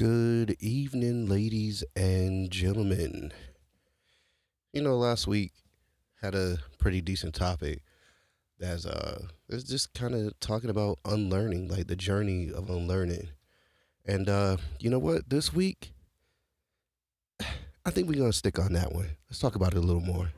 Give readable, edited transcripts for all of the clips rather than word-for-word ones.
Good evening, ladies and gentlemen. Last week had a pretty decent topic that's it's just kind of talking about unlearning, like the journey of unlearning. And you know what? This week, I think we're gonna stick on that one. Let's talk about it a little more.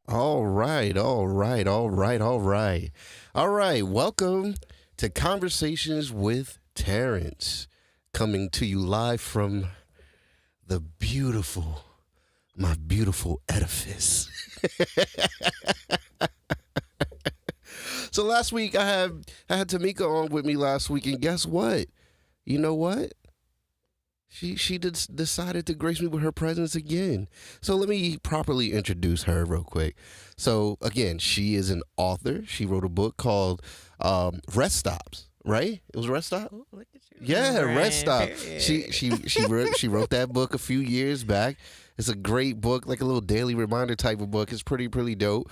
All right, all right, all right, all right. All right, welcome to Conversations with Terrence, coming to you live from the my beautiful edifice. So last week I had Tamika on with me last week, and guess what? You know what? She decided to grace me with her presence again. So let me properly introduce her real quick. So again, she is an author. She wrote a book called Rest Stops. Right? It was Rest Stop. Ooh, look at you. Yeah, Rest Stop. Period. She wrote that book a few years back. It's a great book, like a little daily reminder type of book. It's pretty dope.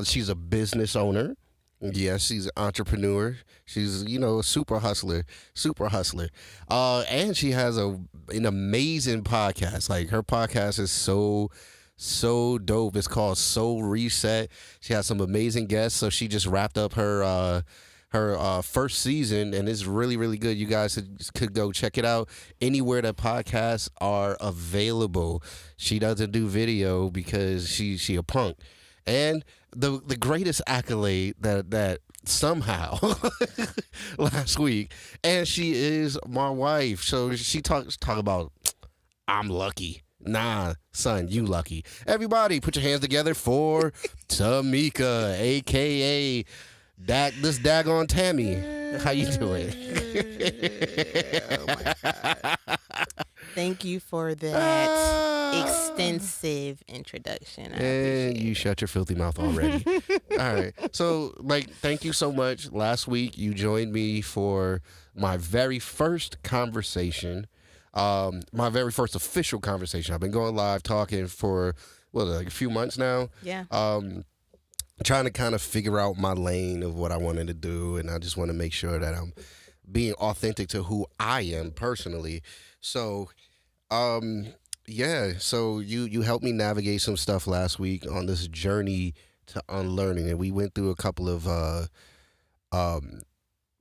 She's a business owner. Yes, she's an entrepreneur. She's a super hustler. And she has an amazing podcast. Like her podcast is so dope. It's called Soul Reset. She has some amazing guests. So she just wrapped up her first season, and it's really good. You guys could go check it out anywhere that podcasts are available. She doesn't do video because she a punk. And the greatest accolade that somehow last week, and she is my wife. So she talks about I'm lucky. Nah, son, you lucky. Everybody, put your hands together for Tamika, aka this daggone Tammy. How you doing? Oh my God. Thank you for that extensive introduction. I And appreciate you it. shut your filthy mouth already. All right. So, thank you so much. Last week, you joined me for my very first conversation, my very first official conversation. I've been going live talking for, like a few months now. Yeah. Trying to kind of figure out my lane of what I wanted to do, and I just want to make sure that I'm being authentic to who I am personally. So, yeah. So you helped me navigate some stuff last week on this journey to unlearning, and we went through a couple of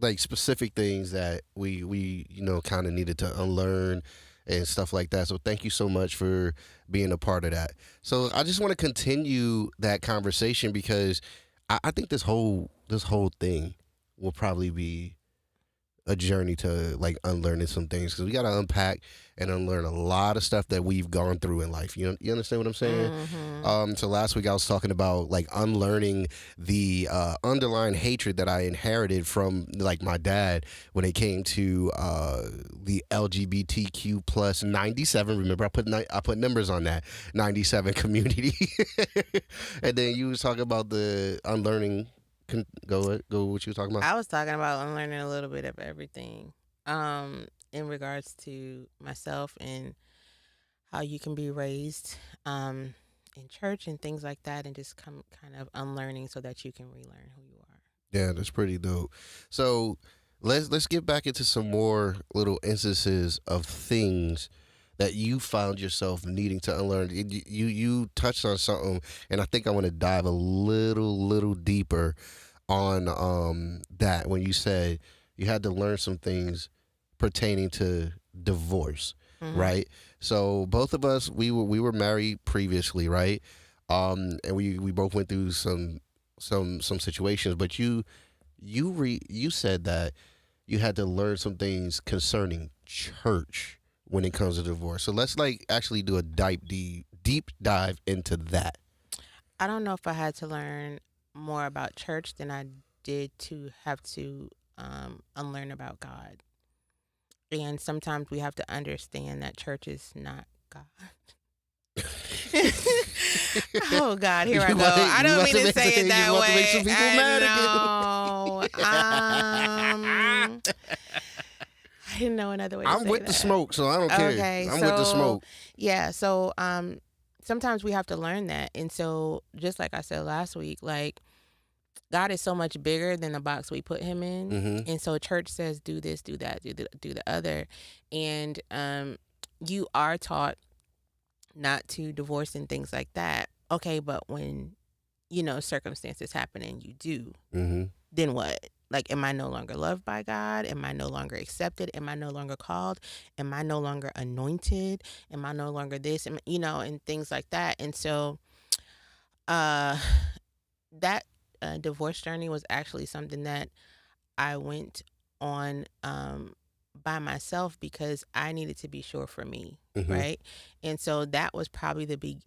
like specific things that we kind of needed to unlearn and stuff like that. So thank you so much for being a part of that. So I just want to continue that conversation because I think this whole thing will probably be a journey to like unlearning some things because we got to unpack and unlearn a lot of stuff that we've gone through in life. You understand what I'm saying? So last week I was talking about like unlearning the underlying hatred that I inherited from like my dad when it came to the LGBTQ plus 97. Remember, I put numbers on that 97 community, and then you was talking about the unlearning. Go what you were talking about. I was talking about unlearning a little bit of everything in regards to myself and how you can be raised in church and things like that, and just come kind of unlearning so that you can relearn who you are. Yeah, that's pretty dope. So let's get back into some more little instances of things that you found yourself needing to unlearn. You touched on something, and I think I want to dive a little deeper on that when you said you had to learn some things pertaining to divorce, right? So both of us we were married previously, right? And we both went through some situations, but you said that you had to learn some things concerning church when it comes to divorce. So let's like actually do a deep dive into that. I don't know if I had to learn more about church than I did to have to unlearn about God. And sometimes we have to understand that church is not God. Oh God, here I go. I don't mean to say it that you want to make way. some people mad I again. I didn't know another way to I'm say with that. the smoke, so I don't care. Okay, I'm with the smoke. Yeah, so sometimes we have to learn that. And so just like I said last week, like God is so much bigger than the box we put him in. Mm-hmm. And so church says do this, do that, do the other. And you are taught not to divorce and things like that. Okay, but when circumstances happen and you do, Mm-hmm. then what? Like, am I no longer loved by God? Am I no longer accepted? Am I no longer called? Am I no longer anointed? Am I no longer this? And things like that. And so that divorce journey was actually something that I went on by myself because I needed to be sure for me, Mm-hmm. right? And so that was probably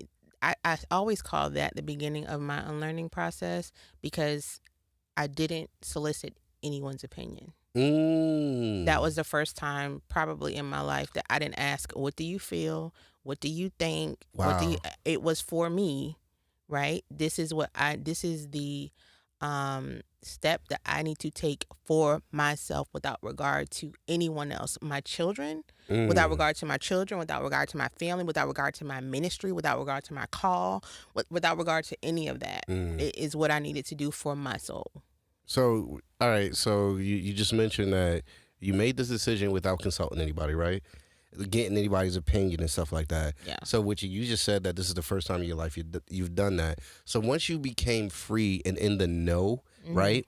I always call that the beginning of my unlearning process because I didn't solicit anyone's opinion. That was the first time probably in my life that I didn't ask, what do you feel? What do you think? Wow. It was for me, right? This is the step that I need to take for myself without regard to anyone else, my children, without regard to my children, without regard to my family, without regard to my ministry, without regard to my call, without regard to any of that. It is what I needed to do for my soul. So, all right. So you just mentioned that you made this decision without consulting anybody, right? Getting anybody's opinion and stuff like that. Yeah. So what you just said that this is the first time in your life you've done that. So once you became free and in the know, right?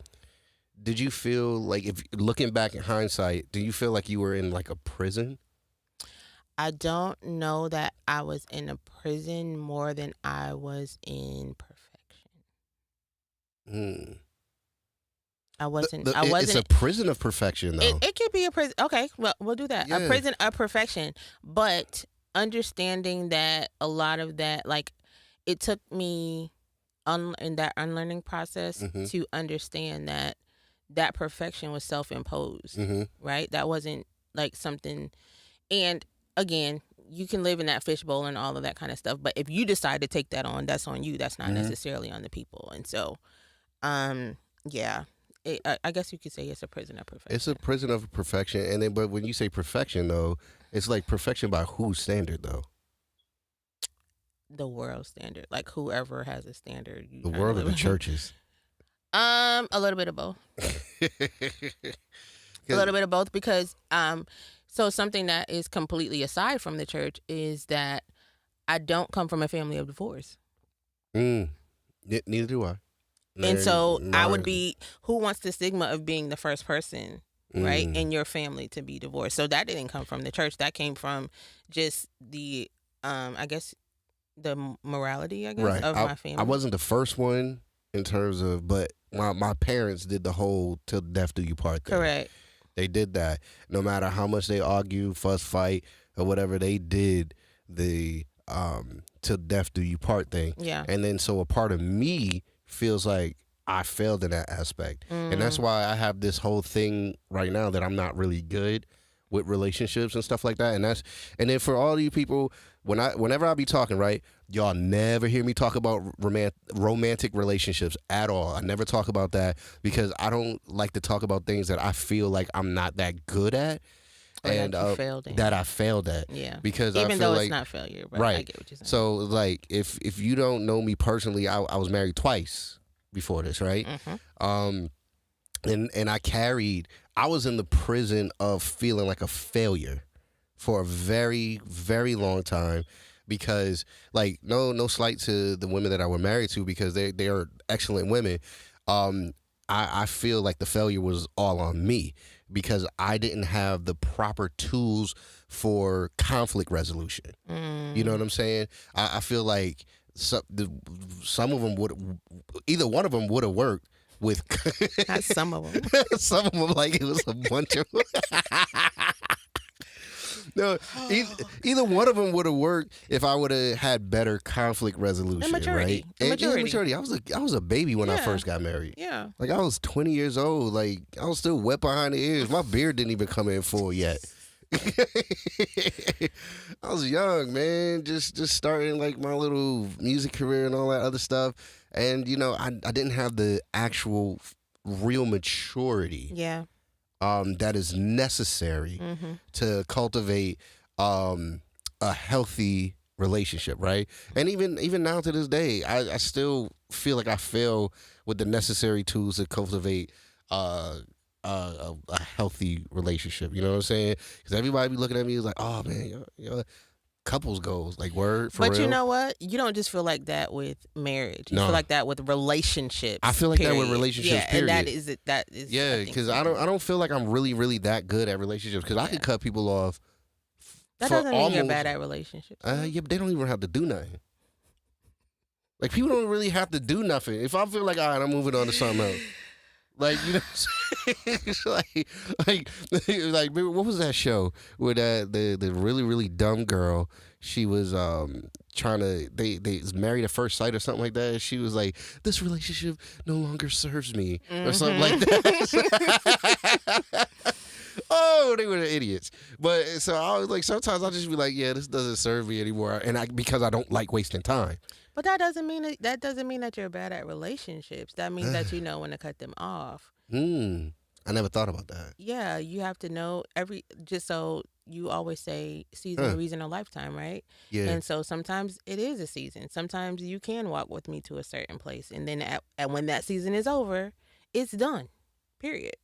Did you feel like, if looking back in hindsight, do you feel like you were in like a prison? I don't know that I was in a prison more than I was in perfection. I wasn't. It's a prison of perfection, though. It could be a prison. Okay, well, we'll do that. Yeah. A prison of perfection, but understanding that a lot of that, like, it took me in that unlearning process to understand that perfection was self-imposed, right? That wasn't like something. And again, you can live in that fishbowl and all of that kind of stuff, but if you decide to take that on, that's on you. That's not necessarily on the people. And so, yeah. I guess you could say it's a prison of perfection. It's a prison of perfection, and then but when you say perfection, though, it's like perfection by whose standard, though? The world standard, like whoever has a standard. The world or the churches? A little bit of both. A little bit of both, because so something that is completely aside from the church is that I don't come from a family of divorce. Neither do I. And so I would be, who wants the stigma of being the first person, right, in your family to be divorced? So that didn't come from the church. That came from just the, I guess, the morality, of my family. I wasn't the first one in terms of, but my parents did the whole till death do you part thing. Correct. They did that. No matter how much they argue, fuss, fight, or whatever, they did the till death do you part thing. Yeah. And then so a part of me feels like I failed in that aspect. And that's why I have this whole thing right now that I'm not really good with relationships and stuff like that. And then for all you people, whenever I be talking, right, y'all never hear me talk about romantic relationships at all. I never talk about that because I don't like to talk about things that I feel like I'm not that good at. And that I failed at. Yeah. Because even I feel though like, it's not failure, but right. I get what you're saying. So like if you don't know me personally, I was married twice before this, right? And I was in the prison of feeling like a failure for a very, very long time because, like, no slight to the women that I were married to because they are excellent women. I feel like the failure was all on me because I didn't have the proper tools for conflict resolution. You know what I'm saying? I feel like some of them either one of them would have worked with. Not some of them. Some of them, like, it was a bunch of. No, either one of them would have worked if I would have had better conflict resolution, And maturity. right? Maturity. I was a baby when I Yeah. first got married. Yeah. Like, I was 20 years old. Like, I was still wet behind the ears. My beard didn't even come in full yet. I was young, man, just starting like my little music career and all that other stuff, and I didn't have the actual real maturity Yeah. that is necessary Mm-hmm. to cultivate a healthy relationship, right? And even now to this day, I still feel like I fail with the necessary tools to cultivate a healthy relationship. You know what I'm saying? Because everybody be looking at me as like, oh man, couples goals, like word for But you real. know what? You don't just feel like that with marriage. You feel No, like that with relationships. I feel like that with period. relationships. Yeah, and that Period. is it. That is, I Yeah, think, because I something. don't feel like I'm really that good at relationships. Because I Yeah. could cut people off That for doesn't mean you're almost. bad at relationships. though. Yeah, but they don't even have to do nothing. Like people don't really have to do nothing. If I feel like, all right, I'm moving on to something else. Like it's like what was that show with the really dumb girl? She was trying to they was married at first sight or something like that. And she was like, this relationship no longer serves me or something like that. Oh, they were the idiots. But so I was like, sometimes I'll just be like, yeah, this doesn't serve me anymore, and because I don't like wasting time. But that doesn't mean that you're bad at relationships. That means that you know when to cut them off. I never thought about that. Yeah, you have to know just so you always say season, Huh. reason, or lifetime, right? Yeah. And so sometimes it is a season. Sometimes you can walk with me to a certain place, and then and when that season is over, it's done. Period.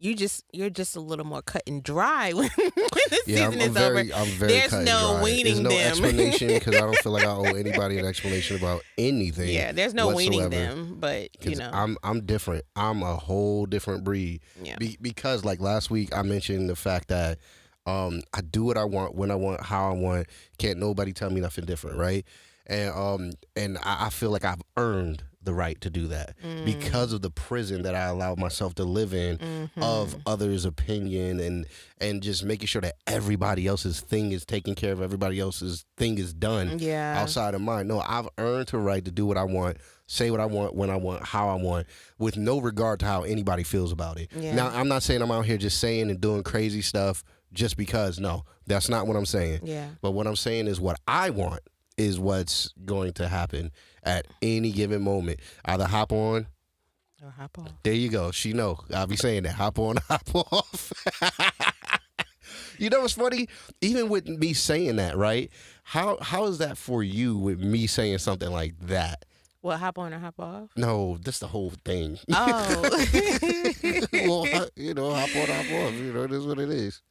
You're just a little more cut and dry when the Yeah, season is over. I'm very There's cut and no dry. weaning There's no them. explanation because I don't feel like I owe anybody an explanation about anything. Yeah, there's no weaning whatsoever. them, but you 'Cause know. I'm different. I'm a whole different breed. Yeah. Because like last week I mentioned the fact that I do what I want, when I want, how I want. Can't nobody tell me nothing different, right? And I feel like I've earned the right to do that because of the prison that I allowed myself to live in of others' opinion and just making sure that everybody else's thing is taken care of, everybody else's thing is done outside of mine. No, I've earned the right to do what I want, say what I want, when I want, how I want, with no regard to how anybody feels about it. Yeah. Now, I'm not saying I'm out here just saying and doing crazy stuff just because. No, that's not what I'm saying. Yeah. But what I'm saying is what I want is what's going to happen at any given moment. Either hop on. Or hop off. There you go. She know. I'll be saying that. Hop on, hop off. You know what's funny? Even with me saying that, right? How is that for you with me saying something like that? What, hop on or hop off? No, that's the whole thing. Oh. Well, hop on, hop off. It is what it is.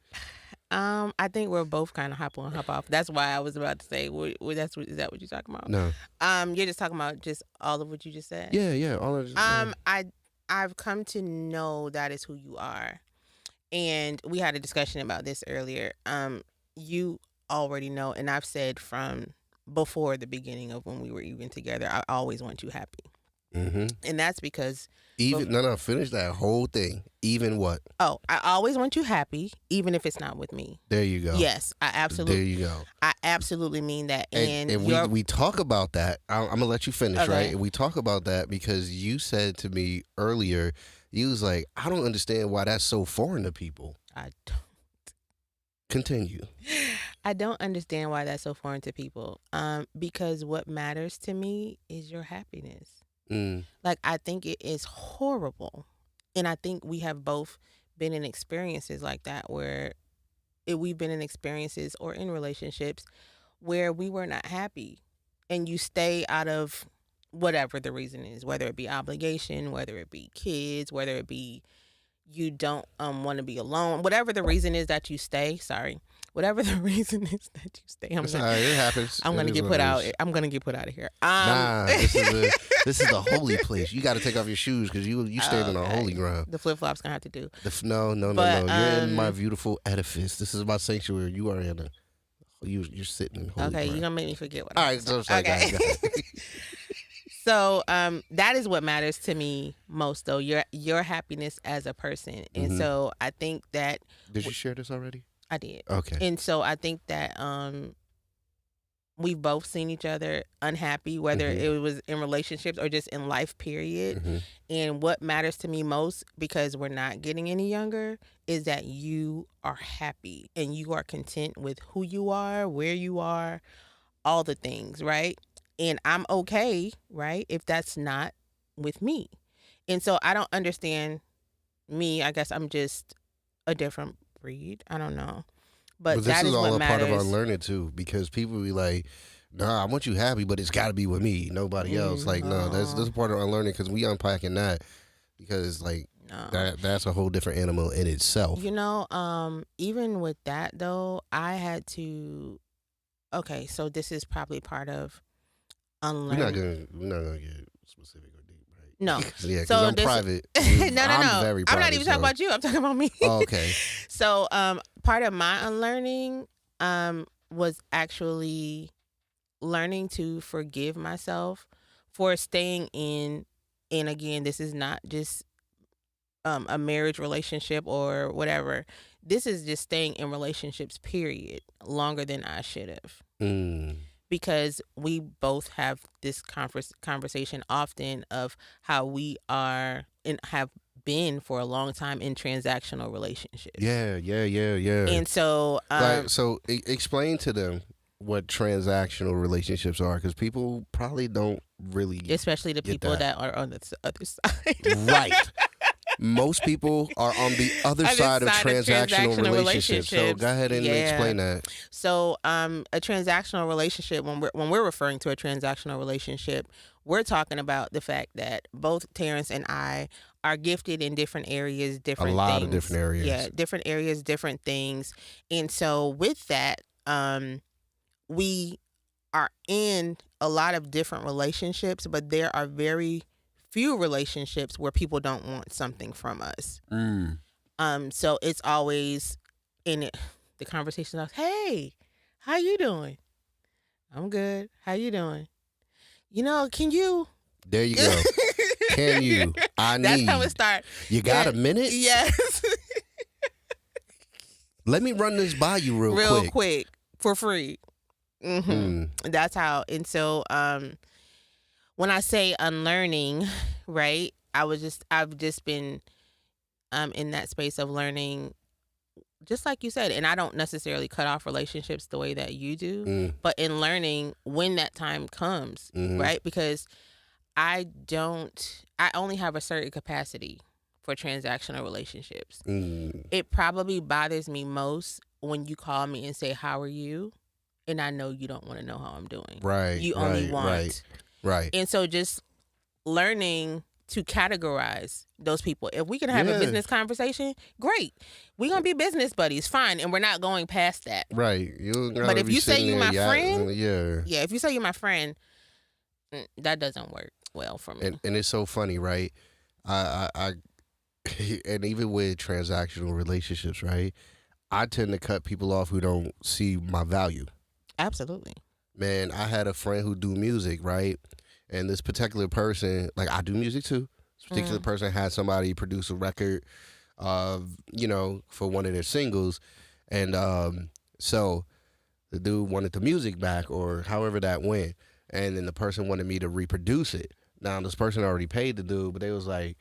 I think we're both kind of hop on, hop off. That's why I was about to say, is that what you're talking about? No. You're just talking about just all of what you just said. Yeah. All of I've come to know that is who you are, and we had a discussion about this earlier. You already know, and I've said from before the beginning of when we were even together, I always want you happy, and that's because finish that whole thing. Even what? Oh, I always want you happy, even if it's not with me. There you go. Yes, I absolutely. There you go. I absolutely mean that. And we talk about that. I'm gonna let you finish, Okay. right? And we talk about that because you said to me earlier, you was like, I don't understand why that's so foreign to people. I don't. Continue. I don't understand why that's so foreign to people. Because what matters to me is your happiness. Like, I think it is horrible. And I think we have both been in experiences like that where we've been in experiences or in relationships where we were not happy. And you stay out of whatever the reason is, whether it be obligation, whether it be kids, whether it be you don't want to be alone, whatever the reason is that you stay. Whatever the reason is that you stay, It happens. I'm gonna get put out. I'm gonna get put out of here. Nah, this is the holy place. You got to take off your shoes because you standing on holy ground. The flip flops gonna have to do. No. You're in my beautiful edifice. This is my sanctuary. You are in you're sitting in holy Okay, ground. you're gonna make me forget what. All right, so sorry, okay. go ahead. So that is what matters to me most, though, your happiness as a person. And so I think that. Did you share this already? I did. Okay. And so I think that we've both seen each other unhappy, whether Mm-hmm. it was in relationships or just in life, period. Mm-hmm. And what matters to me most, because we're not getting any younger, is that you are happy and you are content with who you are, where you are, all the things, right? And I'm okay, right, if that's not with me. And so I don't understand me. I guess I'm just a different breed. I don't know. But But this that is is all what a part of matters. unlearning too, because people be like, "Nah, I want you happy, but it's got to be with me, nobody else." Like, no, that's No, a part of unlearning because we unpacking that because like no. that's a whole different animal in itself. Even with that though, I had to. Okay, so this is probably part of unlearn. We're not gonna get specific or deep, No, right? Yeah, because so I'm this. private. No, no, I'm no. very I'm not private. even talking So, about you. I'm talking about me. oh, okay, So, part of my unlearning, was actually learning to forgive myself for staying in. And again, this is not just a marriage relationship or whatever. This is just staying in relationships, period, longer than I should have. mm, Because we both have this conversation often of how we are and have been for a long time in transactional relationships. yeah. And so, Like, so explain to them what transactional relationships are, because people probably don't really especially the get people that. that are on the other side. Right. Most people are on the other Other side of side of transactional transactional relationships. So relationships. go ahead and Yeah. explain that. So, a transactional relationship, when we're referring to a transactional relationship, we're talking about the fact that both Terrence and I are gifted in different areas, A different lot of things. different areas. Yeah, different areas, different things. And so with that, we are in a lot of different relationships, but there are very few relationships where people don't want something from us. Mm. So it's always in it. The conversation of, "Hey, how you doing? I'm good. How you doing? Can you?" There you go. Can you? I That's how it need. starts. You got Yeah. a minute? Yes. Let me run this by you real quick. quick for free. Mm. That's how. And so, when I say unlearning, right? I've just been in that space of learning, just like you said, and I don't necessarily cut off relationships the way that you do, Mm. but in learning when that time comes, Mhm. right? Because I only have a certain capacity for transactional relationships. Mm. It probably bothers me most when you call me and say, "How are you?" And I know you don't want to know how I'm doing. Right. You only right, want. Right. And so just learning to categorize those people. If we can have Yeah. a business conversation, great. We're going to be business buddies, fine. And we're not going past that. Right. You But if you say you my friend, yeah. yeah, if you say you're my friend, that doesn't work well for me. And it's so funny, right? I and even with transactional relationships, right? I tend to cut people off who don't see my value. Absolutely. Man, I had a friend who do music, right? And this particular person, like I do music too. This particular person had somebody produce a record, for one of their singles, and so the dude wanted the music back or however that went, and then the person wanted me to reproduce it. Now this person already paid the dude, but they was like,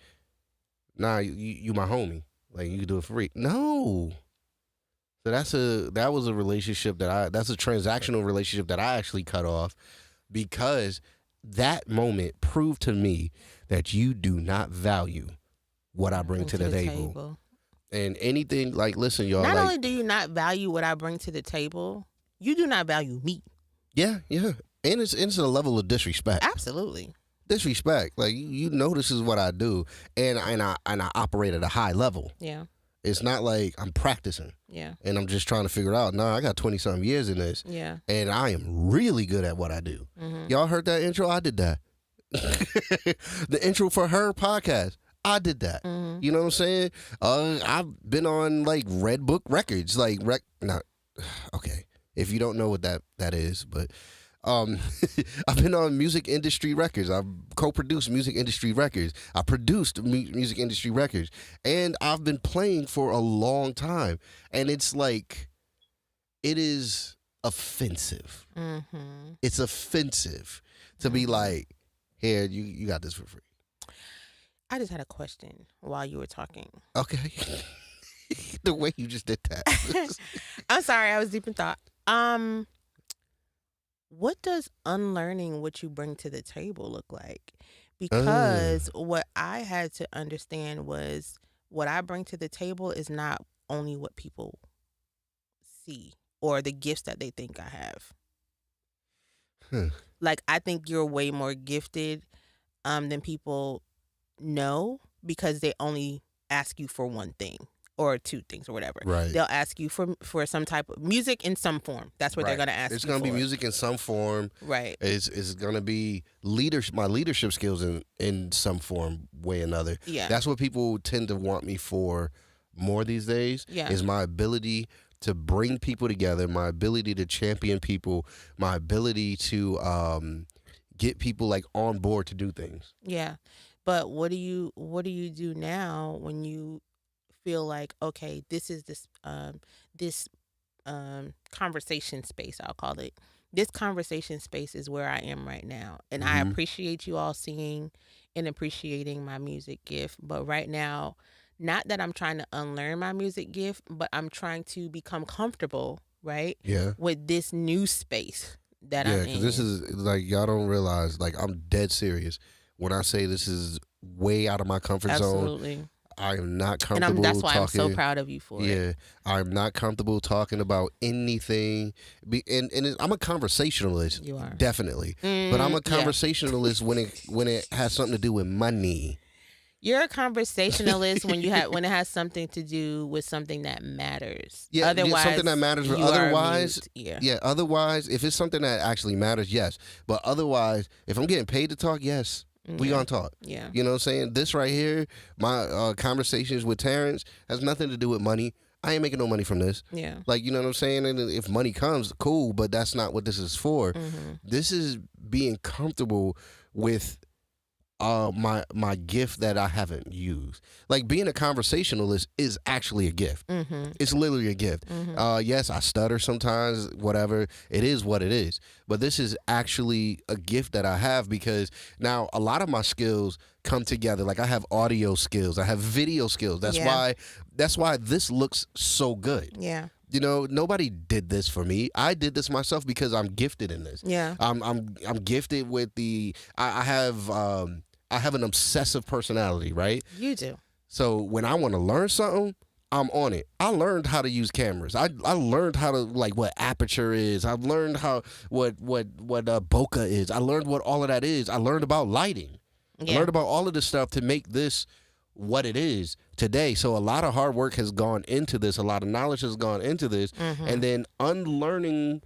"Nah, you my homie, like you can do it for free." No. So that was a relationship that's a transactional relationship that I actually cut off because that moment proved to me that you do not value what I bring to the table. And anything like, listen, y'all. Not like, only do you not value what I bring to the table, you do not value me. yeah, and it's a level of disrespect. Absolutely. Disrespect. Like you know, this is what I do, and I operate at a high level. Yeah. It's not like I'm practicing. Yeah. And I'm just trying to figure out. I got 20-something years in this. Yeah. And I am really good at what I do. Mm-hmm. Y'all heard that intro? I did that. The intro for her podcast, I did that. Mm-hmm. You know what I'm saying? I've been on like Red Book Records, like okay. If you don't know what that is, but I've been on music industry records. I've co-produced music industry records. I produced music industry records, and I've been playing for a long time. And it's like, it is offensive. Mm-hmm. It's offensive to be like, here, you got this for free. I just had a question while you were talking. Okay. The way you just did that. I'm sorry, I was deep in thought. What does unlearning what you bring to the table look like? Because what I had to understand was what I bring to the table is not only what people see or the gifts that they think I have. Like, I think you're way more gifted than people know because they only ask you for one thing or two things or whatever. Right. They'll ask you for some type of music in some form. That's what they're going to ask you for. It's going to be music in some form. Right. It's going to be my leadership skills in some form, way or another. Yeah. That's what people tend to want me for more these days. Yeah. Is my ability to bring people together, my ability to champion people, my ability to get people like on board to do things. Yeah. But what do you do now when you feel like, okay, this is this conversation space, I'll call it. This conversation space is where I am right now. And I appreciate you all seeing and appreciating my music gift. But right now, not that I'm trying to unlearn my music gift, but I'm trying to become comfortable, right? Yeah. With this new space that I'm in. Yeah, because this is, like, y'all don't realize, like, I'm dead serious. When I say this is way out of my comfort zone. Absolutely. I am not comfortable that's why talking. I'm so proud of you for it. Yeah, I'm not comfortable talking about anything. I'm a conversationalist. You are. Definitely. But I'm a conversationalist when it has something to do with money. You're a conversationalist when it has something to do with something that matters. Yeah, otherwise, something that matters. But you otherwise, are mute. Otherwise, if it's something that actually matters, yes. But otherwise, if I'm getting paid to talk, yes. We gonna talk. Yeah. You know what I'm saying? This right here, my conversations with Terrence has nothing to do with money. I ain't making no money from this. Yeah. Like, you know what I'm saying? And if money comes, cool, but that's not what this is for. This is being comfortable with my gift that I haven't used. Like, being a conversationalist is actually a gift. It's literally a gift. Yes, I stutter sometimes, whatever. It is what it is. But this is actually a gift that I have because now a lot of my skills come together. Like, I have audio skills, I have video skills. That's why this looks so good. Yeah. You know, nobody did this for me. I did this myself because I'm gifted in this. Yeah. I'm gifted with I have an obsessive personality, right? You do. So when I want to learn something, I'm on it. I learned how to use cameras. I learned how to, like, what aperture is. I've learned how what bokeh is. I learned what all of that is. I learned about lighting. Yeah. I learned about all of this stuff to make this what it is today. So a lot of hard work has gone into this. A lot of knowledge has gone into this. And then unlearning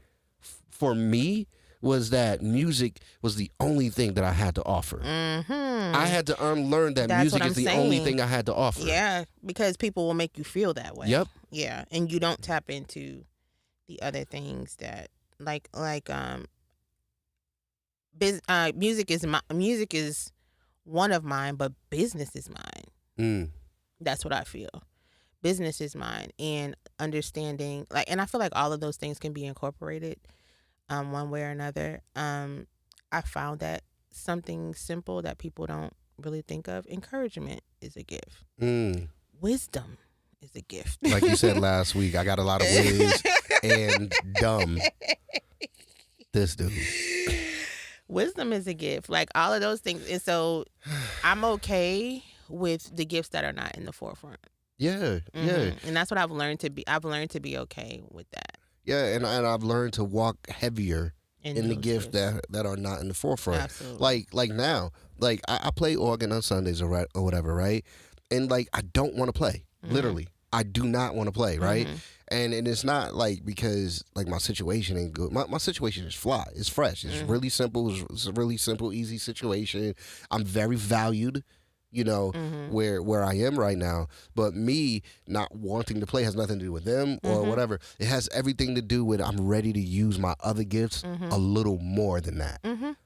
for me was that music was the only thing that I had to offer. I had to unlearn that music is the only thing I had to offer. Yeah, because people will make you feel that way. Yep. Yeah, and you don't tap into the other things that music is one of mine, but business is mine. That's what I feel. Business is mine, and understanding, like, and I feel like all of those things can be incorporated one way or another. I found that something simple that people don't really think of, encouragement is a gift. Wisdom is a gift. Like you said last week, I got a lot of whiz and dumb. This dude. Wisdom is a gift. Like, all of those things. And so I'm okay with the gifts that are not in the forefront. Yeah, yeah. And that's what I've learned to be. I've learned to be okay with that. Yeah, and I've learned to walk heavier in the gifts that are not in the forefront. Absolutely. Like now, like I play organ on Sundays or whatever, right? And, like, I don't want to play. Literally, I do not want to play, right? And it's not like because, like, my situation ain't good. My situation is fly. It's fresh. It's really simple. It's a really simple, easy situation. I'm very valued, you know, where I am right now. But me not wanting to play has nothing to do with them or whatever. It has everything to do with I'm ready to use my other gifts a little more than that.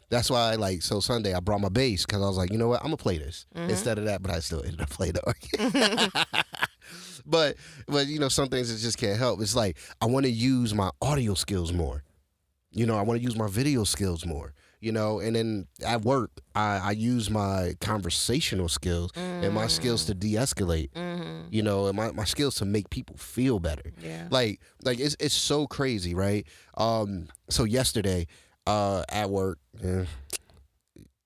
That's why, like, so Sunday I brought my bass because I was like, you know what, I'm going to play this instead of that, but I still ended up playing the organ. but some things it just can't help. It's like I want to use my audio skills more. I want to use my video skills more. And then at work, I use my conversational skills and my skills to de-escalate. And my skills to make people feel better. Yeah. Like it's so crazy, right? So yesterday, at work.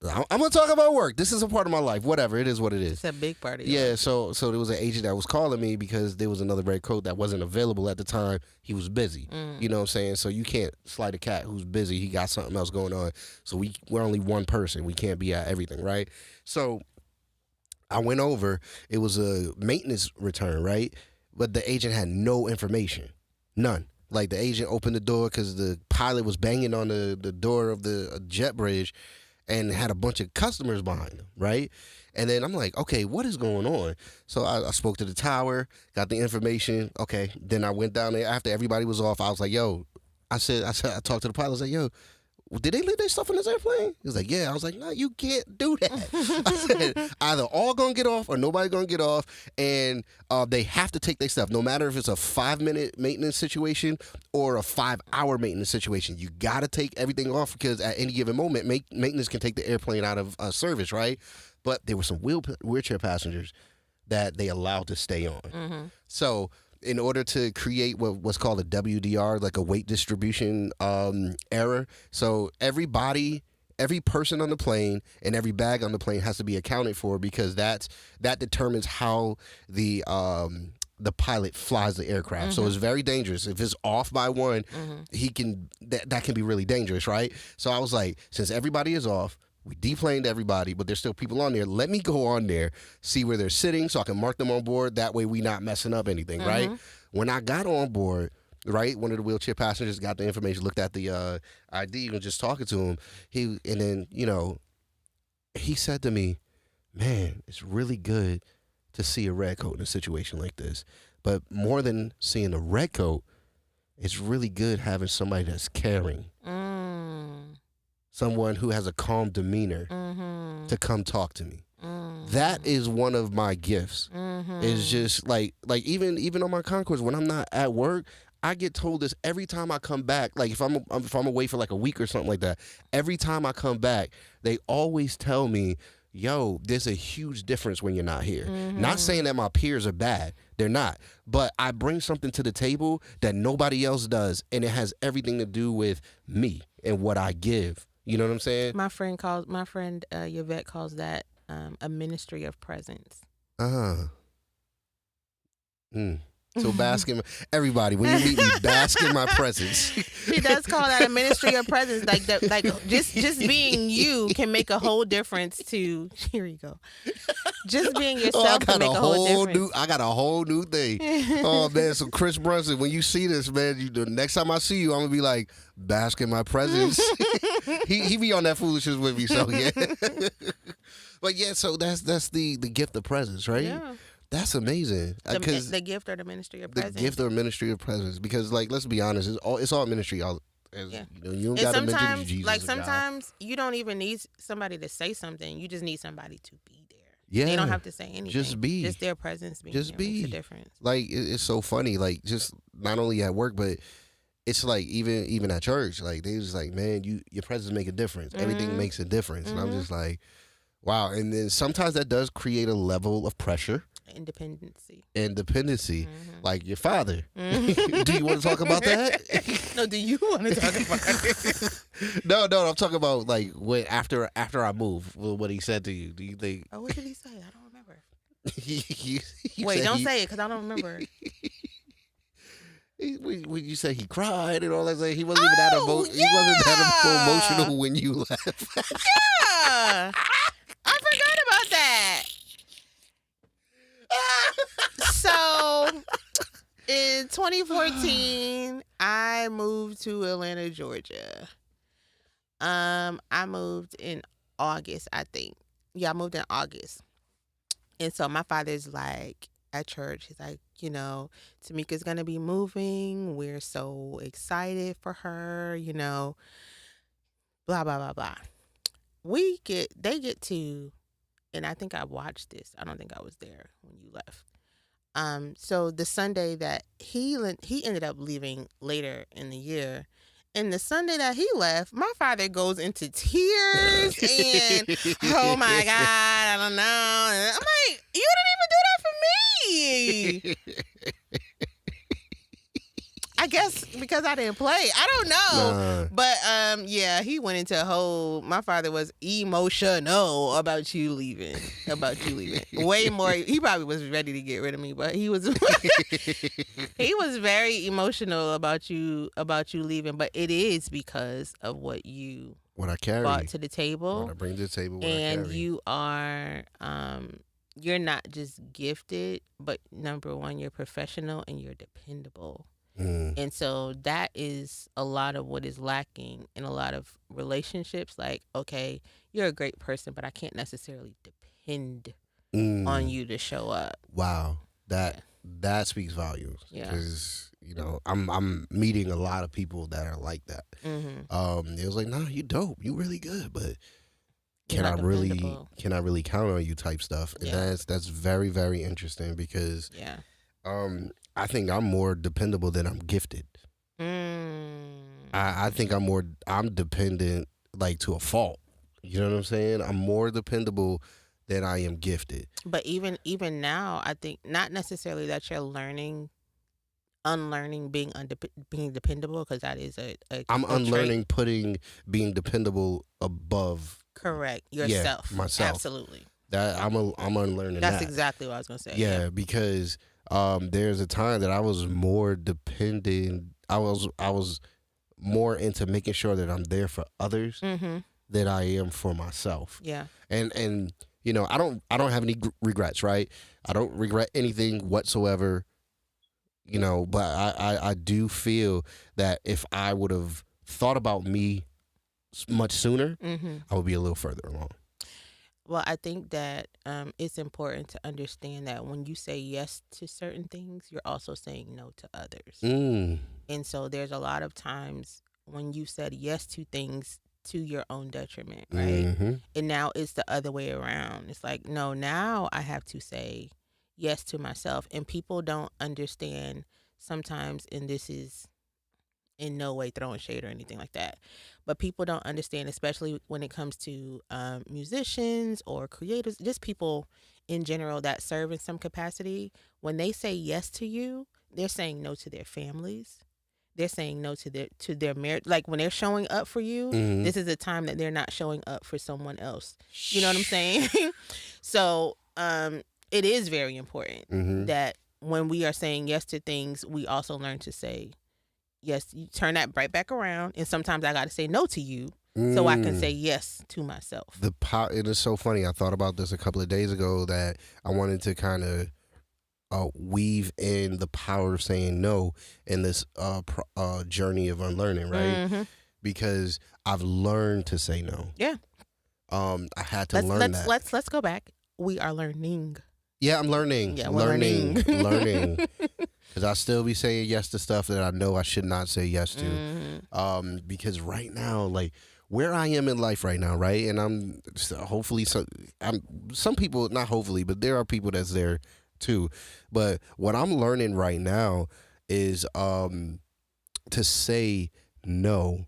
I'm gonna talk about work. This is a part of my life. Whatever, it is what it is. It's a big part of Yeah. So there was an agent that was calling me because there was another red coat that wasn't available at the time. He was busy. You know what I'm saying? So you can't slide a cat who's busy. He got something else going on. So we're only one person. We can't be at everything, right? So I went over. It was a maintenance return, right? But the agent had no information, none. Like the agent opened the door because the pilot was banging on the door of the jet bridge. And had a bunch of customers behind him, right? And then I'm like, okay, what is going on? So I spoke to the tower, got the information. Okay, then I went down there after everybody was off. I was like, yo, I talked to the pilot. I was like, yo, did they leave their stuff in this airplane? He was like, yeah. I was like, no, you can't do that. I said, either all gonna get off or nobody gonna get off, and they have to take their stuff, no matter if it's a 5-minute maintenance situation or a 5-hour maintenance situation. You gotta take everything off because at any given moment, maintenance can take the airplane out of service, right? But there were some wheelchair passengers that they allowed to stay on. So in order to create what's called a WDR, like a weight distribution error. So every person on the plane and every bag on the plane has to be accounted for because that determines how the pilot flies the aircraft. So it's very dangerous. If it's off by one, that can be really dangerous, right? So I was like, since everybody is off, we deplaned everybody, but there's still people on there. Let me go on there, see where they're sitting so I can mark them on board. That way we not messing up anything, right? When I got on board, right, one of the wheelchair passengers got the information, looked at the ID and just talking to him. He said to me, man, it's really good to see a red coat in a situation like this. But more than seeing a red coat, it's really good having somebody that's caring. Someone who has a calm demeanor to come talk to me. That is one of my gifts. It's just like even on my concourse when I'm not at work, I get told this every time I come back. Like if I'm away for like a week or something like that, every time I come back, they always tell me, yo, there's a huge difference when you're not here. Not saying that my peers are bad. They're not. But I bring something to the table that nobody else does, and it has everything to do with me and what I give. You know what I'm saying? My friend Yvette calls that a ministry of presence. So everybody, when you meet me, bask in my presence. She does call that a ministry of presence. Like just being you can make a whole difference to. Here you go. Just being yourself can make a whole difference. I got a whole new thing. Oh man, so Chris Brunson, when you see this, man, the next time I see you, I'm gonna be like, bask in my presence. he be on that foolishness with me, so yeah. But yeah, so that's the gift of presence, right? Yeah. That's amazing. The gift or the ministry of presence. The gift or ministry of presence. Because, like, let's be honest, it's all ministry. You don't got to mention Jesus. Like, sometimes you don't even need somebody to say something. You just need somebody to be there. Yeah. They don't have to say anything. Just be. Just their presence being just there be. makes a difference. Like, it's so funny. Like, just not only at work, but it's like even at church. Like, they just like, man, your presence make a difference. Everything makes a difference. And I'm just like, wow. And then sometimes that does create a level of pressure. Independency, like your father. Do you want to talk about that? No, do you want to talk about it? No, I'm talking about like when after I move, what he said to you. Do you think? Oh, what did he say? I don't remember. he Wait, don't say it because I don't remember. When you say he cried and all that, he wasn't even that he wasn't that emotional when you left. Yeah, I forgot about that. So in 2014, I moved to Atlanta, Georgia. I moved in August, I think. Yeah, I moved in August. And so my father's like at church, he's like, Tamika's gonna be moving. We're so excited for her, blah, blah, blah, blah. They get to, and I think I watched this. I don't think I was there when you left. So the Sunday that he ended up leaving later in the year. And the Sunday that he left, my father goes into tears and, oh my God, I don't know. And I'm like, you didn't even do that for me. I guess because I didn't play. I don't know. Nah. But yeah, he went into a whole, my father was emotional about you leaving. About you leaving. Way more, he probably was ready to get rid of me, but he was he was very emotional about you leaving, but it is because of what you What I carry. brought to the table. What I bring to the table, what I And carry. you are you're not just gifted, but number one, you're professional and you're dependable. And so that is a lot of what is lacking in a lot of relationships. Like, okay, you're a great person, but I can't necessarily depend on you to show up. Wow, that speaks volumes. Yeah. Because I'm meeting a lot of people that are like that. It was like, nah, you dope, you really good, but You're can I not really dependable. count on you type stuff? And Yeah. that's very, very interesting because Yeah. I think I'm more dependable than I'm gifted. I think I'm dependent like to a fault. You know what I'm saying? I'm more dependable than I am gifted. But even now, I think not necessarily that you're unlearning being dependable, because that is I'm a trait. unlearning being dependable above. Correct. Yourself. Myself. Absolutely. That I'm unlearning That's that. exactly what I was gonna say. Yeah, because there's a time that I was more dependent. I was more into making sure that I'm there for others than I am for myself. Yeah. And I don't have any regrets, right? I don't regret anything whatsoever. But I do feel that if I would have thought about me much sooner, I would be a little further along. Well, I think that it's important to understand that when you say yes to certain things, you're also saying no to others. And so there's a lot of times when you said yes to things to your own detriment, right? And now it's the other way around. It's like, no, now I have to say yes to myself. And people don't understand sometimes, and this is in no way throwing shade or anything like that, but people don't understand, especially when it comes to musicians or creators, just people in general that serve in some capacity. When they say yes to you, they're saying no to their families. They're saying no to their marriage. Like when they're showing up for you, this is a time that they're not showing up for someone else. You know what I'm saying? So it is very important that when we are saying yes to things, we also learn to say yes. You turn that right back around, and sometimes I got to say no to you so I can say yes to myself. It is so funny. I thought about this a couple of days ago that I wanted to kind of weave in the power of saying no in this journey of unlearning, right? Because I've learned to say no. Yeah. I had to learn that. Let's go back. We are learning. Yeah, I'm learning. Yeah, learning. Because I still be saying yes to stuff that I know I should not say yes to. Because right now, like where I am in life right now, right, and I'm hopefully some people, not hopefully, but there are people that's there too. But what I'm learning right now is to say no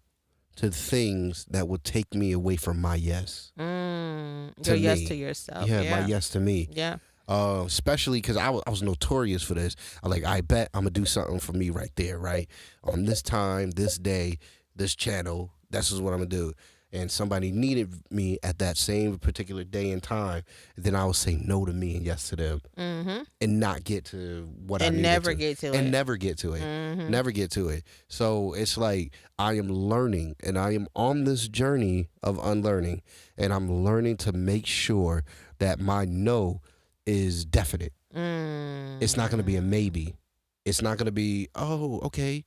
to things that would take me away from my yes. Your yes to yourself. Yeah, my yes to me. Yeah. Especially because I was notorious for this. I bet I'm gonna do something for me right there, right? On this time, this day, this channel, this is what I'm gonna do. And somebody needed me at that same particular day and time, then I would say no to me and yes to them, and not get to what I needed never to. get to and it. never get to it. Never get to it. So it's like I am learning, and I am on this journey of unlearning, and I'm learning to make sure that my no is definite. It's not going to be a maybe. It's not going to be, oh, okay,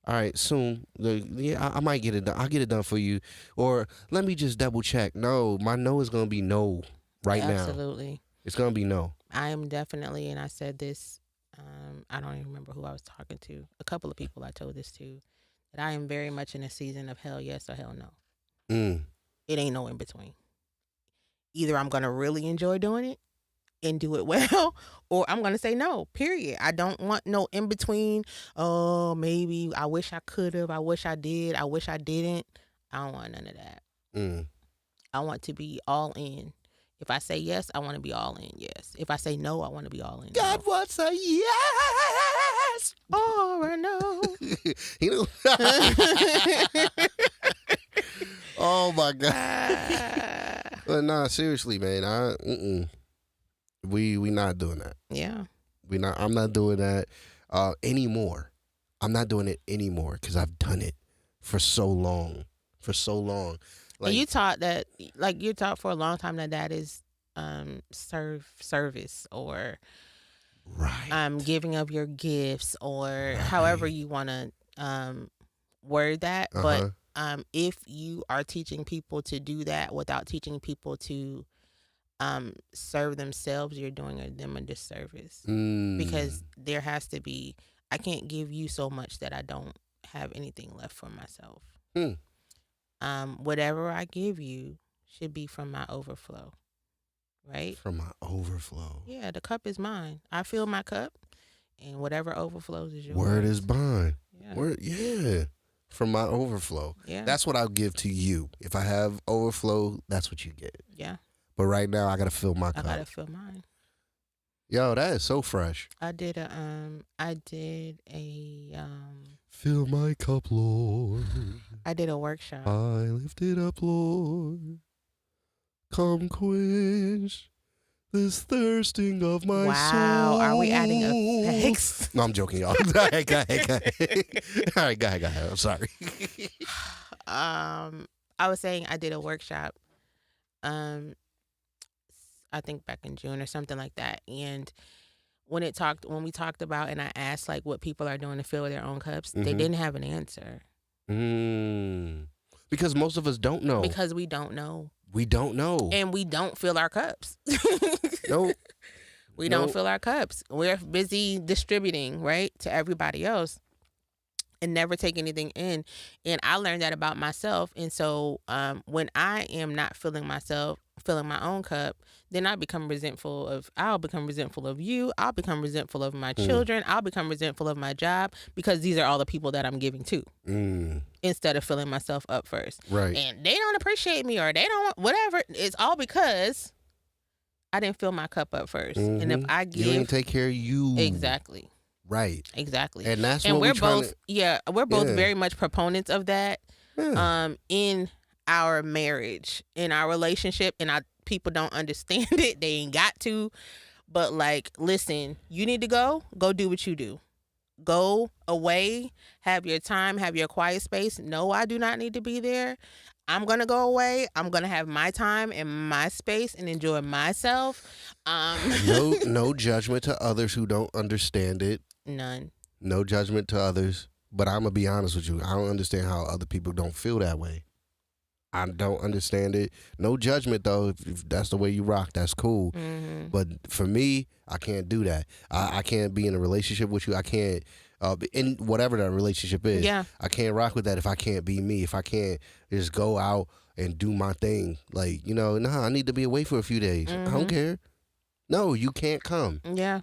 all right, soon. Yeah, I might get it done. I'll get it done for you. Or let me just double check. No, my no is going to be no right now. Absolutely. It's going to be no. I am definitely, and I said this, I don't even remember who I was talking to. A couple of people I told this to, that I am very much in a season of hell yes or hell no. It ain't no in between. Either I'm going to really enjoy doing it, and do it well, or I'm going to say no, period. I don't want no in between. Oh, maybe I wish I could have. I wish I did. I wish I didn't. I don't want none of that. Mm. I want to be all in. If I say yes, I want to be all in. Yes. If I say no, I want to be all in. God No. wants a yes. Or a no. You know? Oh my God. But nah, seriously, man. We not doing that. Yeah. I'm not doing that anymore. I'm not doing it anymore because I've done it for so long. And you taught that, like, you taught for a long time that is service, or right. Giving of your gifts, or Right. however you want to word that. Uh-huh. But if you are teaching people to do that without teaching people to serve themselves, you're doing them a disservice. Because there has to be, I can't give you so much that I don't have anything left for myself. Whatever I give you should be from my overflow, right? From my overflow. Yeah, the cup is mine. I fill my cup, and whatever overflows is yours. Word is bond. Yeah. Word, yeah. From my overflow. Yeah. That's what I'll give to you. If I have overflow, that's what you get. Yeah. But right now, I gotta fill my cup. I gotta fill mine. Yo, that is so fresh. I did a Fill my cup, Lord. I did a workshop. I lift it up, Lord. Come quench this thirsting of my soul. Wow, are we adding effects? No, I'm joking, y'all. Go ahead. All right, go ahead. I'm sorry. I was saying I did a workshop. I think back in June or something like that, and when we talked about, and I asked like what people are doing to fill their own cups, they didn't have an answer. Because most of us don't know. Because we don't know. We don't know. And we don't fill our cups. Nope. We don't fill our cups. We're busy distributing, right, to everybody else, and never take anything in. And I learned that about myself. And so when I am not filling my own cup, then I'll become resentful of you. I'll become resentful of my children. I'll become resentful of my job, because these are all the people that I'm giving to, instead of filling myself up first. Right. And they don't appreciate me, or they don't, whatever. It's all because I didn't fill my cup up 1st. And if I give, you didn't take care of you. Exactly. Right. Exactly. And that's and what we're trying both we're both very much proponents of that. Yeah. In our marriage, in our relationship, and people don't understand it. They ain't got to. But like, listen, you need to go do what you do. Go away, have your time, have your quiet space. No, I do not need to be there. I'm going to go away. I'm going to have my time and my space and enjoy myself. No judgment to others who don't understand it. None. No judgment to others. But I'm going to be honest with you. I don't understand how other people don't feel that way. I don't understand it. No judgment, though. If that's the way you rock, that's cool. But for me, I can't do that. I can't be in a relationship with you. I can't, in whatever that relationship is. Yeah. I can't rock with that if I can't be me. If I can't just go out and do my thing. Like, I need to be away for a few days. I don't care. No, you can't come. Yeah.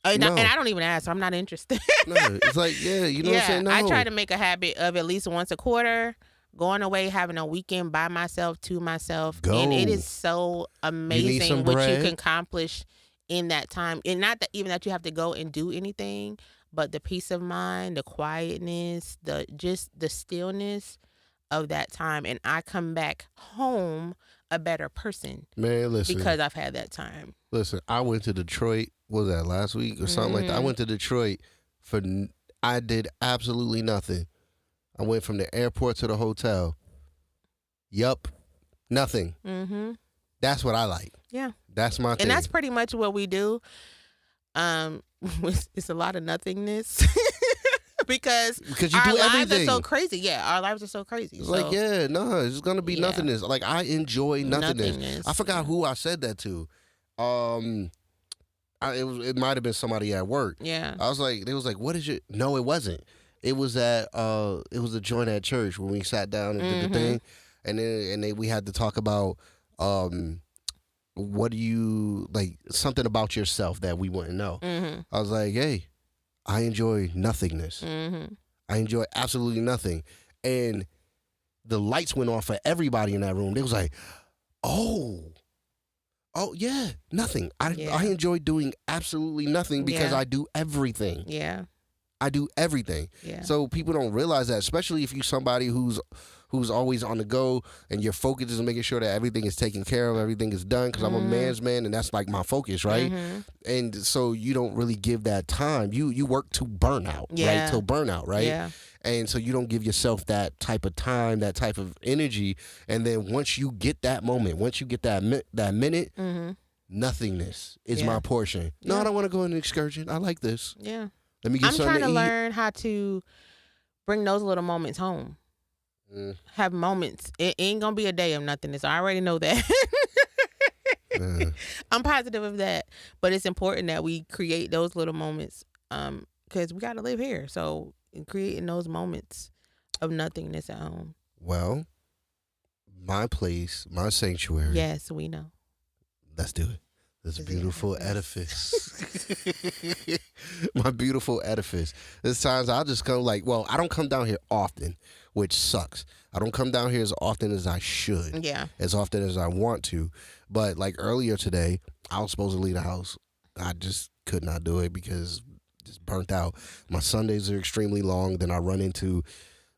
And I don't even ask. I'm not interested. No, it's like, what I'm saying? No. I try to make a habit of at least once a quarter going away, having a weekend by myself, to myself. Go. And it is so amazing what you can accomplish in that time. And not that even that you have to go and do anything, but the peace of mind, the quietness, the stillness of that time. And I come back home a better person. Man, listen. Because I've had that time. Listen, I went to Detroit, what was that, last week or something like that? I went to Detroit I did absolutely nothing. I went from the airport to the hotel. Yup. Nothing. That's what I like. Yeah. That's my thing. And that's pretty much what we do. It's a lot of nothingness. because you our do lives everything. are so crazy. Yeah, our lives are so crazy. It's like, it's going to be nothingness. Like, I enjoy nothingness. I forgot who I said that to. It might have been somebody at work. Yeah. I was like, they was like, what is your... No, it wasn't. It was a joint at church when we sat down and did the thing, and then we had to talk about what do you like? Something about yourself that we wouldn't know. Mm-hmm. I was like, hey, I enjoy nothingness. Mm-hmm. I enjoy absolutely nothing. And the lights went off for everybody in that room. They was like, oh, yeah, nothing. I Yeah. enjoy doing absolutely nothing because Yeah. I do everything. Yeah. I do everything. Yeah. So people don't realize that, especially if you're somebody who's always on the go and your focus is making sure that everything is taken care of, everything is done, because I'm a man's man and that's like my focus, right? Mm-hmm. And so you don't really give that time. You work to burnout, Yeah. right? Till burnout, right? Yeah. And so you don't give yourself that type of time, that type of energy. And then once you get that moment, once you get that minute, Mm-hmm. nothingness is Yeah. my portion. No, Yeah. I don't want to go on an excursion. I like this. Yeah. Let me get I'm something trying to eat. learn how to bring those little moments home. Have moments. It ain't gonna be a day of nothingness. I already know that. I'm positive of that. But it's important that we create those little moments, because we got to live here. So creating those moments of nothingness at home. Well, my place, my sanctuary. Yes, we know. Let's do it. This Is it beautiful edifice. My beautiful edifice. There's times I'll just come I don't come down here often, which sucks. I don't come down here as often as I should. Yeah. As often as I want to. But like earlier today, I was supposed to leave the house. I just could not do it because just burnt out. My Sundays are extremely long. Then I run into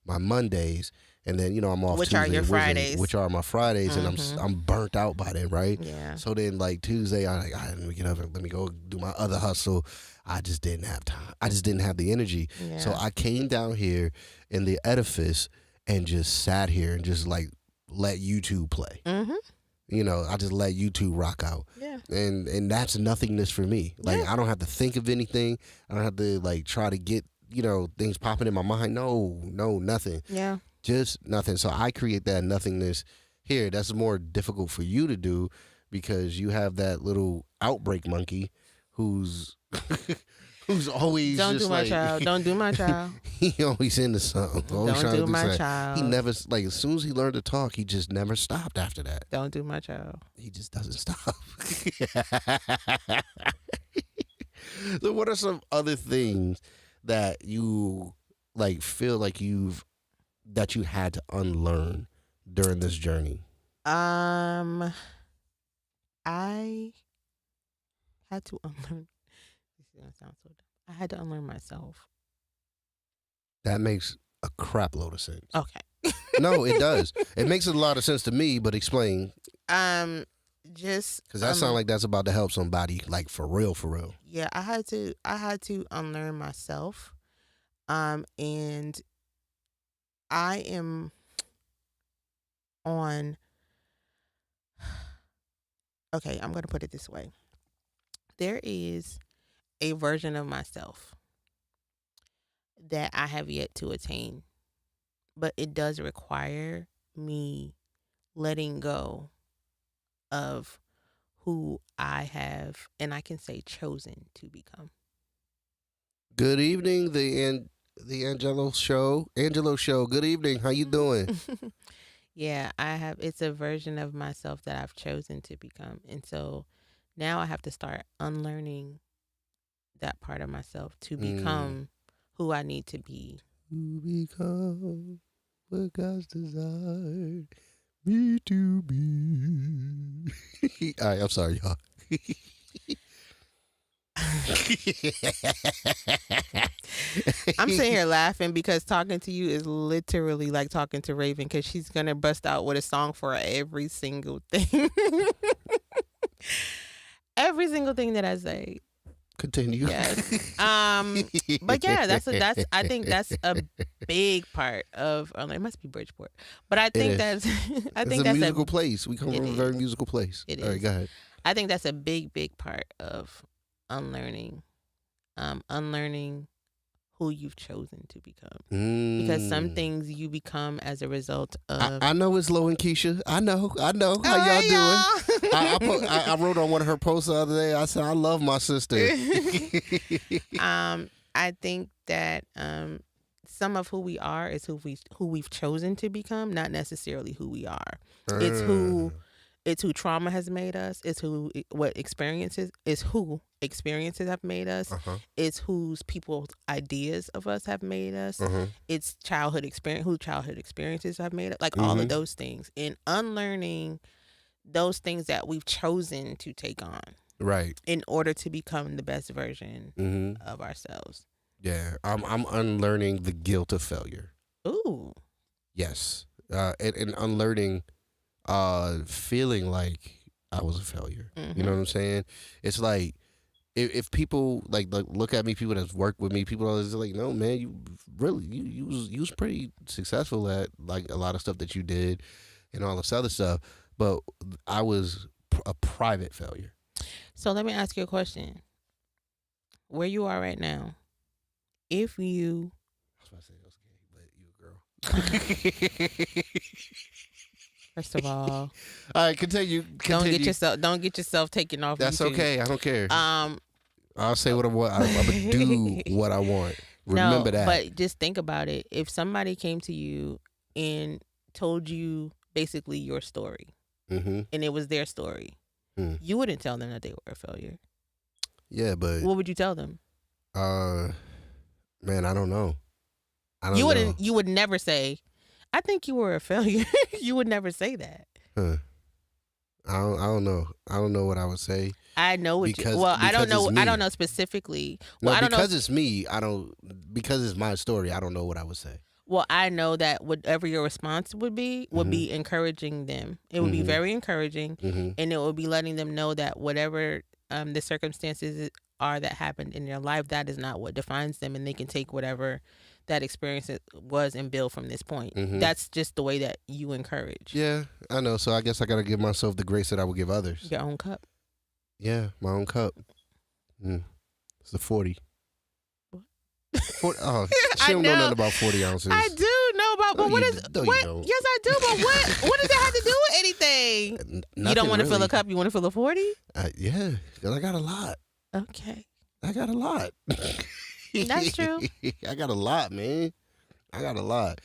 my Mondays. And then, I'm off Which Tuesday, are your Wednesday, Fridays. which are my Fridays, and I'm burnt out by then, right? Yeah. So then, like Tuesday, let me get up and let me go do my other hustle. I just didn't have time. I just didn't have the energy. Yeah. So I came down here in the edifice and just sat here and just like let YouTube play. Mm-hmm. I just let YouTube rock out. Yeah. And that's nothingness for me. Like I don't have to think of anything. I don't have to like try to get things popping in my mind. No, nothing. Yeah. Just nothing. So I create that nothingness here. That's more difficult for you to do because you have that little outbreak monkey who's always Don't just do my child. Don't do my child. he always into something. Always Don't trying do to my something. child. He never as soon as he learned to talk, he just never stopped after that. Don't do my child. He just doesn't stop. So what are some other things that you feel like that you had to unlearn during this journey? I had to unlearn. This is gonna sound so dumb. I had to unlearn myself. That makes a crap load of sense. Okay. No, it does. It makes a lot of sense to me, but explain. Just Because that sounds like that's about to help somebody, like for real, for real. Yeah, I had to unlearn myself. And I am on. Okay, I'm gonna put it this way. There is a version of myself that I have yet to attain, but it does require me letting go of who I have, and I can say chosen to become. Good evening, the Angelo Show. Angelo Show. Good evening. How you doing? Yeah, it's a version of myself that I've chosen to become. And so now I have to start unlearning that part of myself to become who I need to be. To become what God's desired me to be. All right, I'm sorry, y'all. I'm sitting here laughing because talking to you is literally like talking to Raven, because she's going to bust out with a song for every single thing. Every single thing that I say. Continue. Yes. But yeah, I think that's a big part of. It must be Bridgeport, but I think that's. It's a musical place. We come from a very musical place. It All right, is. go ahead. I think that's a big part of unlearning, unlearning who you've chosen to become. Because some things you become as a result of. I know it's Lo and Keisha. I know. How y'all doing? I wrote on one of her posts the other day. I said, I love my sister. I think that some of who we are is who we've chosen to become, not necessarily who we are. It's It's who trauma has made us. It's what experiences is who experiences have made us. It's whose people's ideas of us have made us. It's childhood experience, who childhood experiences have made us. Like all of those things, and unlearning those things that we've chosen to take on, right, in order to become the best version of ourselves. Yeah, I'm unlearning the guilt of failure. Ooh. Yes, and unlearning feeling like I was a failure. You know what I'm saying? It's like if people like look at me, people that's worked with me, people are always like, no man, you really you was pretty successful at like a lot of stuff that you did and all this other stuff, but I was a private failure. So let me ask you a question. Where you are right now, if you I was about to say that was gay, but you a girl. First of all, all right, continue. don't get yourself taken off. That's YouTube. okay. I don't care. I'll say what I want. I'm gonna do what I want. Remember that. But just think about it. If somebody came to you and told you basically your story, and it was their story, you wouldn't tell them that they were a failure. Yeah, but what would you tell them? Man, I don't know. You wouldn't. You would never say, "I think you were a failure." You would never say that. I don't know. I don't know what I would say. I know what because, you. Well, I don't know. I don't know specifically. Well, no, I don't because know. It's me. I don't. Because it's my story. I don't know what I would say. Well, I know that whatever your response would be encouraging them. It would be very encouraging, and it would be letting them know that whatever the circumstances are that happened in their life, that is not what defines them, and they can take whatever that experience was and build from this point. That's just the way that you encourage. Yeah, I know. So I guess I got to give myself the grace that I would give others. Your own cup. Yeah, my own cup. It's the 40. What? 40 oh, she don't know nothing about 40 ounces. I do know about, but what is? No, what? You don't. Yes, I do. But what does that have to do with anything? You don't want to fill a cup. You want to fill a 40? Yeah, because I got a lot. Okay. I got a lot. That's true. I got a lot, man. I got a lot.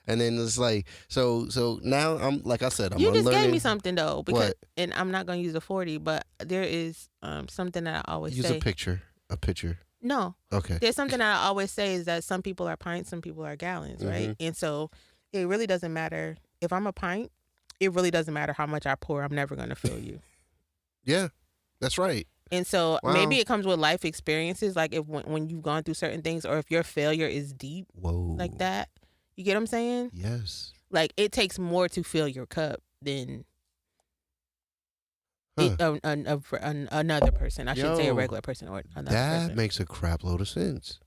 And then it's like, so now I'm, like I said, I'm You just unlearning. gave me something though, because, what? And I'm not going to use a 40, but there is something that I always Use say. a picture. No. Okay. There's something that I always say is that some people are pints, some people are gallons, right? And so it really doesn't matter. If I'm a pint, it really doesn't matter how much I pour. I'm never going to fill you. Yeah, that's right. And so maybe it comes with life experiences, like if when you've gone through certain things, or if your failure is deep like that. You get what I'm saying? Yes. Like it takes more to fill your cup than another person. I shouldn't say a regular person or another person. That makes a crap load of sense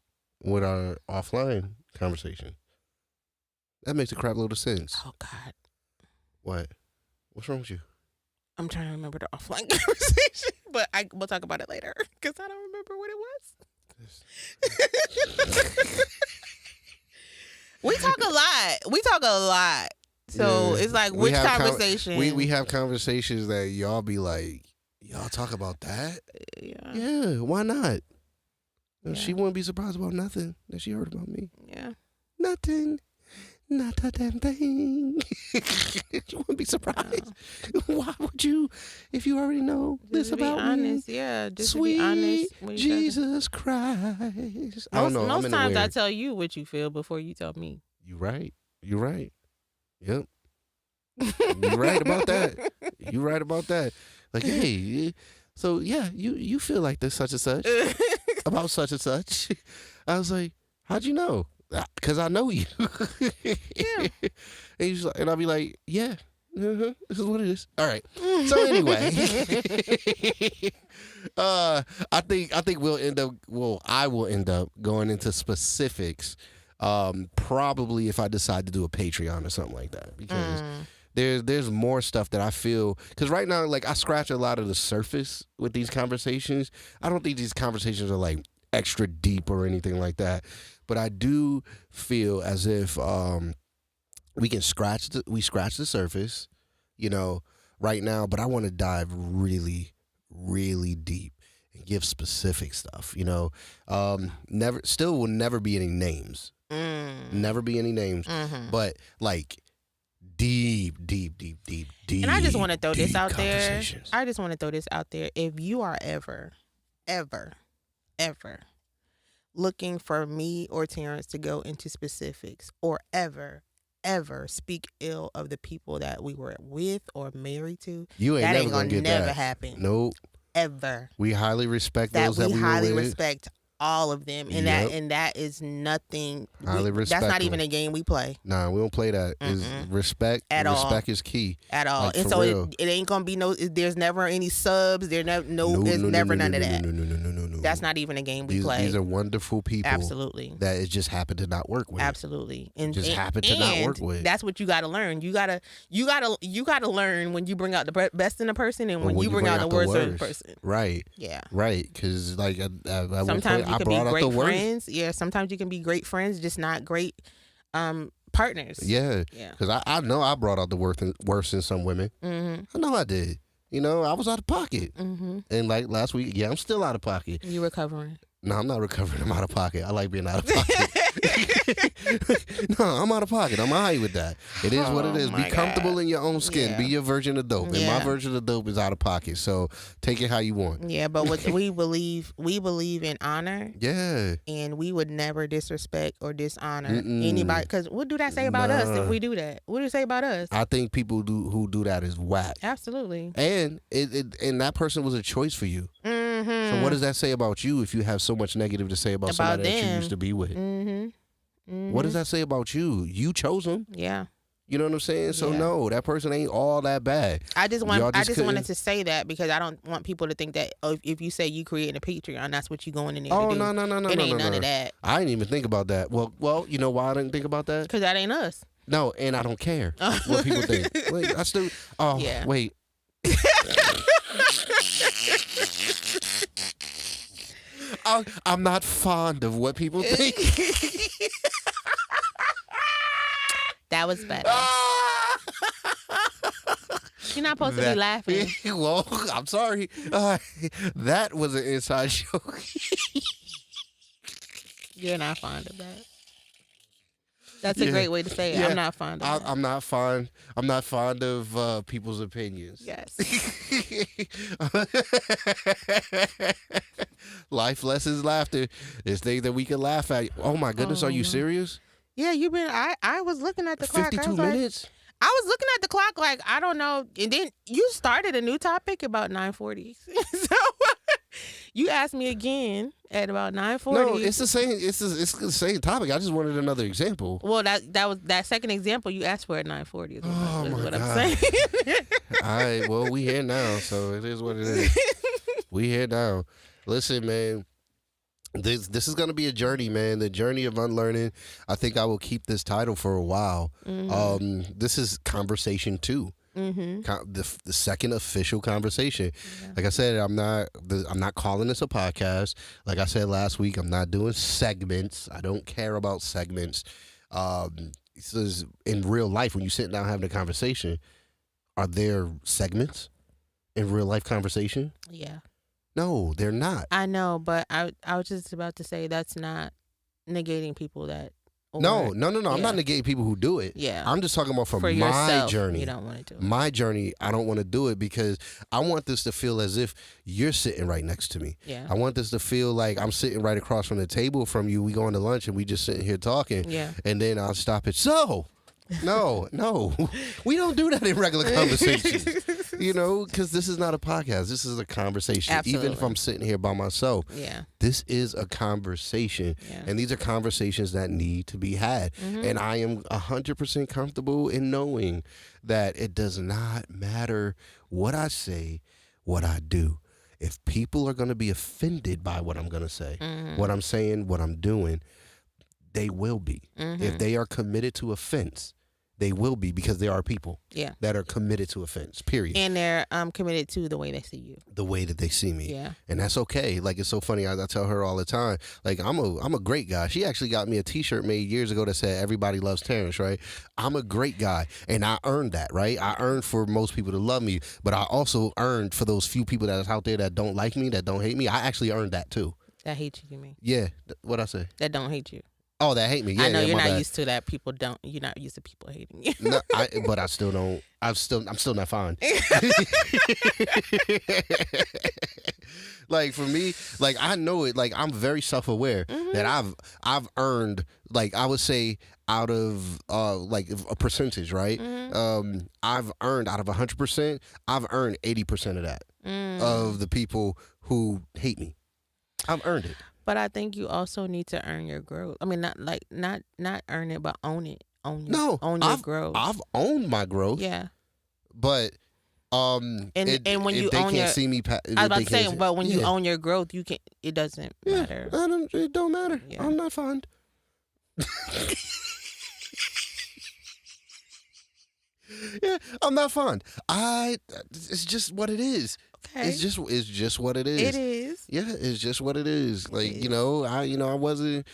with our offline conversation. That makes a crap load of sense. Oh, God. What? What's wrong with you? I'm trying to remember the offline conversation, but we'll talk about it later because I don't remember what it was. We talk a lot. So it's like, which conversation? We have conversations that y'all be like, y'all talk about that? Yeah, why not? Yeah. She wouldn't be surprised about nothing that she heard about me. Yeah. Nothing. Not a damn thing. You wouldn't be surprised. No. Why would you, if you already know this about honest, me? Yeah, just Sweet to be honest. Jesus Christ. I don't know. Most times I tell you what you feel before you tell me. You're right. Yep. You're right about that. Like, hey, so yeah, you feel like this such and such about such and such. I was like, how'd you know? Because I know you. Yeah. And I'll be like, yeah, this is what it is. All right. So anyway, I think I will end up going into specifics. Probably if I decide to do a Patreon or something like that, because there's more stuff that I feel, because right now, like, I scratch a lot of the surface with these conversations. I don't think these conversations are like extra deep or anything like that, but I do feel as if we scratch the surface, right now, but I want to dive really, really deep and give specific stuff, will never be any names. Never be any names. But like deep, deep, deep, deep, deep. And I just want to throw this out there. Conversations. I just want to throw this out there. If you are ever looking for me or Terrence to go into specifics, or ever speak ill of the people that we were with or married to, You ain't that never ain't gonna gonna get never that. happen. Nope. Ever. We highly respect That those that we we highly were with. respect all of them, and Yep. that is nothing. Highly That's respect not them. even a game we play Nah, we don't play that. Is respect. At all. Respect is key. at all. Like, And for so real. it ain't gonna be no. There's never any subs. There's never none of that. No. That's not even a game we play. These are wonderful people. Absolutely. That it just happened to not work with. Absolutely. And Just happened to not work with. That's what you got to learn. You got to learn when you bring out the best in a person and when you bring out the worst in a person. Right. Yeah. Right. Because like at one Sometimes point, you I can be brought out the great worst. friends. Yeah. Sometimes you can be great friends, just not great partners. Yeah. Yeah. Because I know I brought out the worst in some women. Mm-hmm. I know I did. You know, I was out of pocket. Mm-hmm. And like last week, yeah, I'm still out of pocket. You recovering. No, I'm not recovering. I'm out of pocket. I like being out of pocket. No, I'm out of pocket. I'm all right with that. It is what it is. Be my comfortable God. in your own skin. Yeah. Be your version of dope. And my Yeah. version of dope is out of pocket. So take it how you want. Yeah, but what we believe in honor, Yeah. and we would never disrespect or dishonor Mm-mm. anybody. Because what do that say about us Nah. if we do that? What do it say about us? I think people who do that is whack. Absolutely. And and that person was a choice for you. Mm-hmm. So what does that say about you if you have so much negative to say about somebody that you them. used to be with? Mm-hmm. Mm-hmm. What does that say about you? You chose them. Yeah. You know what I'm saying? So Yeah. no, that person ain't all that bad. I just Y'all wanted couldn't- to say that because I don't want people to think that if you say you creating a Patreon, that's what you going in there Oh to do. no. It ain't none of that. I didn't even think about that. Well, you know why I didn't think about that? Because that ain't us. No, and I don't care what people think. Wait, I still. Oh, Yeah. wait. I'm not fond of what people think. That was better. You're not supposed to be laughing. Well, I'm sorry. That was an inside joke. You're not fond of that. That's a Yeah. great way to say it. Yeah. I'm not fond of that. I'm not fond. I'm not fond of people's opinions. Yes. Life lessons, laughter. There's things that we can laugh at. Oh my goodness, are you serious? Yeah, I was looking at the clock. 52 I was like- minutes? I was looking at the clock like, I don't know. And then you started a new topic about 9:40. So you asked me again at about 9:40. No, it's the same. It's the same topic. I just wanted another example. Well, that was that second example you asked for at 9:40 is what, Oh, is my what God. I'm saying. All right, well, we here now, so it is what it is. We here now. Listen, man. This is going to be a journey, man. The journey of unlearning. I think I will keep this title for a while. This is conversation 2. Mm-hmm. The second official conversation. Yeah. Like I said, I'm not calling this a podcast. Like I said last week, I'm not doing segments. I don't care about segments. This is in real life when you sit down having a conversation. Are there segments in real life conversation? Yeah. No, they're not. I know, but I was just about to say that's not negating people that. No. I'm Yeah. not negating people who do it. Yeah. I'm just talking about for my yourself, journey. You don't want to do it. My journey, I don't want to do it because I want this to feel as if you're sitting right next to me. Yeah. I want this to feel like I'm sitting right across from the table from you. We going to lunch and we just sitting here talking. Yeah. And then I'll stop it. So, no, we don't do that in regular conversations. You know, because this is not a podcast. This is a conversation. Absolutely. Even if I'm sitting here by myself, Yeah. this is a conversation. Yeah. And these are conversations that need to be had. And I am 100% comfortable in knowing that it does not matter what I say, what I do. If people are going to be offended by what I'm going to say, what I'm saying, what I'm doing, they will be. If they are committed to offense, they will be, because there are people Yeah. that are committed to offense, period. And they're committed to the way they see you. The way that they see me. Yeah. And that's okay. Like, it's so funny. I tell her all the time, like, I'm a great guy. She actually got me a t-shirt made years ago that said, "Everybody loves Terrence," right? I'm a great guy. And I earned that, right? I earned for most people to love me, but I also earned for those few people that is out there that don't like me, that don't hate me. I actually earned that too. That hate you mean? Yeah. What'd I say? That don't hate you. Oh, that hate me. I Yeah, know yeah, you're my not bad. used to that. People don't. You're not used to people hating you. No, but I still don't. I'm still not fine. Like for me, like I know it. Like I'm very self aware that I've earned, like I would say, out of like a percentage, right? I've earned out of 100%. I've earned 80% of that of the people who hate me. I've earned it. But I think you also need to earn your growth. I mean, not earn it, but own it. No, Own your growth. I've owned my growth, Yeah. but And when if you they own can't your, see me, I was about they to say, can't see, but when you yeah. own your growth, you can. It doesn't Yeah, matter. it don't matter. Yeah. I'm not fond. Yeah, I'm not fond. It's just what it is. Okay. It's just what it is. It is. Yeah, it's just what it is. Like, is. I wasn't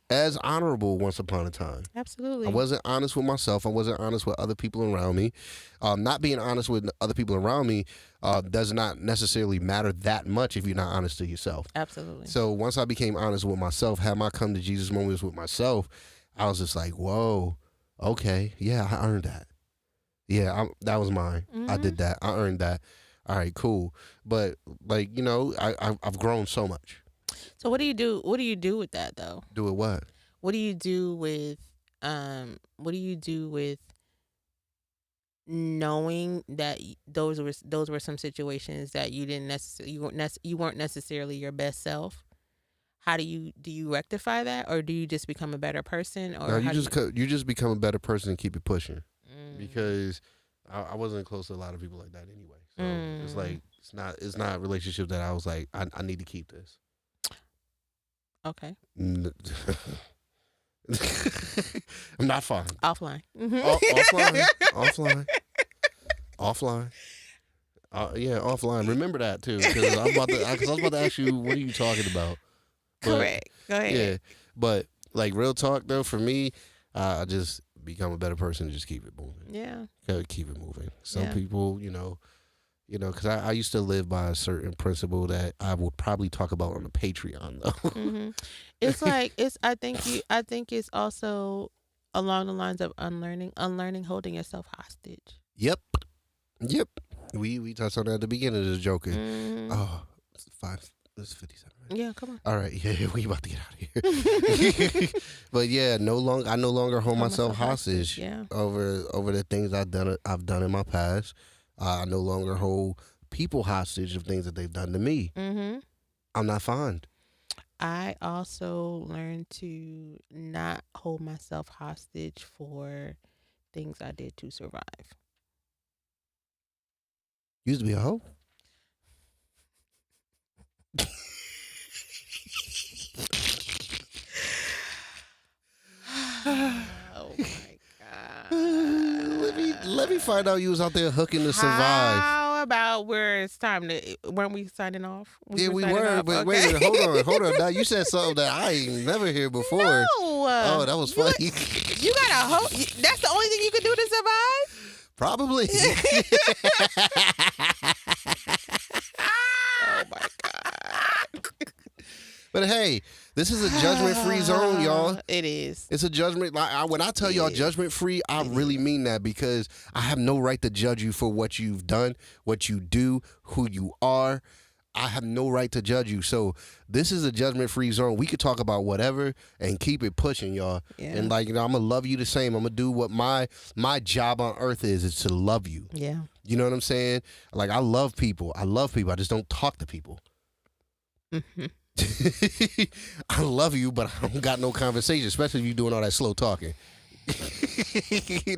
as honorable once upon a time. Absolutely. I wasn't honest with myself. I wasn't honest with other people around me. Not being honest with other people around me does not necessarily matter that much if you're not honest to yourself. Absolutely. So once I became honest with myself, had my come to Jesus moments with myself, I was just like, whoa, okay, yeah, I earned that. Yeah, that was mine. I did that. I earned that. All right, cool. But like, I've grown so much. So what do you do? What do you do with that though? Do it what? What do you do with What do you do with knowing that those were some situations that you didn't necessarily you weren't necessarily your best self? How do you rectify that, or do you just become a better person, or No, how you just become a better person and keep it pushing. Because I wasn't close to a lot of people like that anyway. So it's like it's not a relationship that I was like I need to keep this. Okay. I'm not fine. Offline. Offline. Yeah, offline. Remember that too, because I was about to ask you, what are you talking about? But, Correct. Go ahead. Yeah, but like real talk though, for me, I just become a better person and just keep it moving. Yeah. Keep it moving. Some Yeah. people, because I used to live by a certain principle that I would probably talk about on the Patreon though. It's like I think it's also along the lines of unlearning holding yourself hostage. Yep. We touched on that at the beginning of this joking. Oh, it's 57. Right? Yeah, come on. All right, yeah, we about to get out of here. But yeah, I no longer hold myself hostage. Yeah. Over the things I've done in my past. I no longer hold people hostage of things that they've done to me. I'm not fond. I also learned to not hold myself hostage for things I did to survive. Used to be a hoe. Oh my god. Let me find out you was out there hooking to survive. How about where it's time to? Weren't we signing off? Yeah, we signing were. off? But Okay. wait a minute, hold on. Now you said something that I ain't never heard before. No. Oh, that was funny. You got a hoe? That's the only thing you can do to survive? Probably. Oh my god. But hey, this is a judgment-free zone, y'all. It is. It's a judgment. When I tell y'all judgment-free, I really mean that, because I have no right to judge you for what you've done, what you do, who you are. I have no right to judge you. So this is a judgment-free zone. We could talk about whatever and keep it pushing, y'all. Yeah. And I'm gonna love you the same. I'm gonna do what my job on earth is to love you. Yeah. You know what I'm saying? Like, I love people. I just don't talk to people. I love you, but I don't got no conversation, especially if you're doing all that slow talking.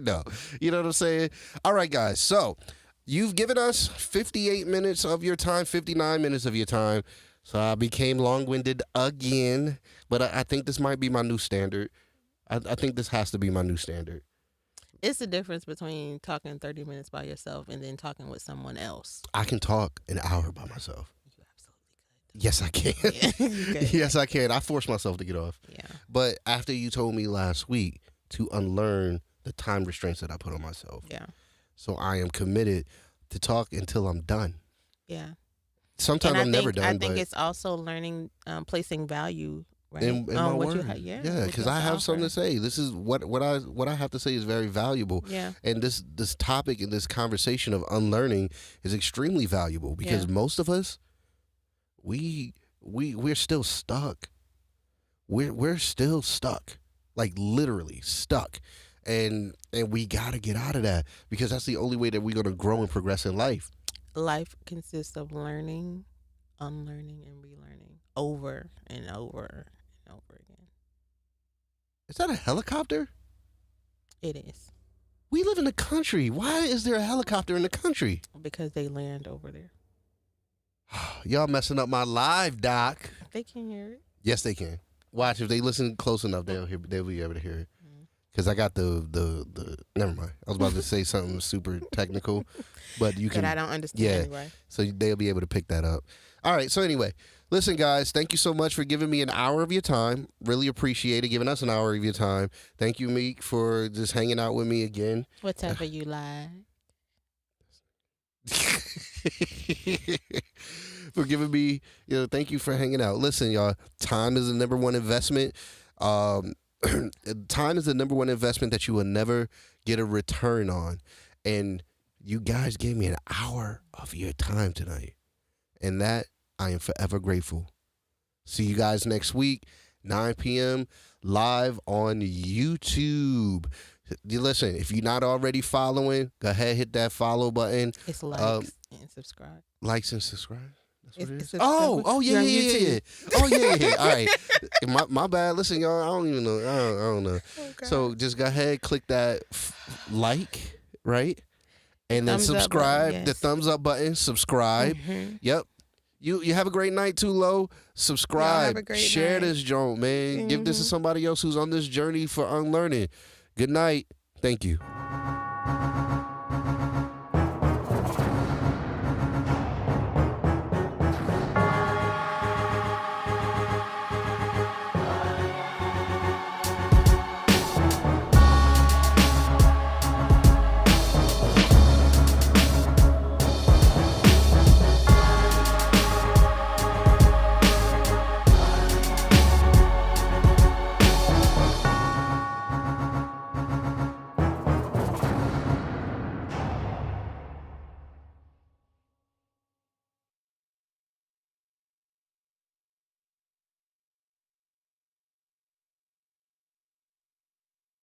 No. You know what I'm saying? All right, guys. So you've given us 58 minutes of your time, 59 minutes of your time. So I became long-winded again, but I think this might be my new standard. I think this has to be my new standard. It's the difference between talking 30 minutes by yourself and then talking with someone else. I can talk an hour by myself. You absolutely Yes, I can. could. You could. Yes, I can. I force myself to get off. Yeah. But after you told me last week to unlearn the time restraints that I put on myself. Yeah. So I am committed to talk until I'm done. Yeah. Sometimes I'm never done. I think but it's also learning, placing value right? in my What you word. yeah, Yeah, what you because have I to have something to offer. say. This is what I have to say is very valuable. Yeah, And this topic and this conversation of unlearning is extremely valuable yeah. because most of us we're still stuck. We're still stuck. Like literally stuck. And we got to get out of that because that's the only way that we're going to grow and progress in life. Life consists of learning, unlearning, and relearning over and over and over again. Is that a helicopter? It is We live in the country. Why is there a helicopter in the country? because they land over there. Y'all messing up my live, Doc. They can hear it. Yes, they can. Watch if they listen close enough, they'll be able to hear it. Mm. Because I got the. Never mind. I was about to say something super technical, but you can. That I don't understand yeah. anyway. So they'll be able to pick that up. All right. So anyway, listen, guys. Thank you so much for giving me an hour of your time. Really appreciate it. Giving us an hour of your time. Thank you, Meek, for just hanging out with me again. Whatever you like. For giving me, thank you for hanging out. Listen, y'all, time is the number one investment. Time is the number one investment that you will never get a return on. And you guys gave me an hour of your time tonight. And that I am forever grateful. See you guys next week, 9 p.m. live on YouTube. Listen, if you're not already following, go ahead, hit that follow button. It's likes and subscribe. Likes and subscribe. That's what it is. It's Oh, yeah, you're on yeah, yeah, YouTube. yeah. Oh, yeah, yeah. All right. My bad. Listen, y'all, I don't even know. I don't know. Oh, God. So just go ahead, click that like, right? And then Thumbs up subscribe. button, The yes. thumbs up button, subscribe. Mhm. Yep. You have a great night too, Lo. Subscribe. a great Share night. this joint, man. Give this to Mhm. somebody else who's on this journey for unlearning. Good night. Thank you.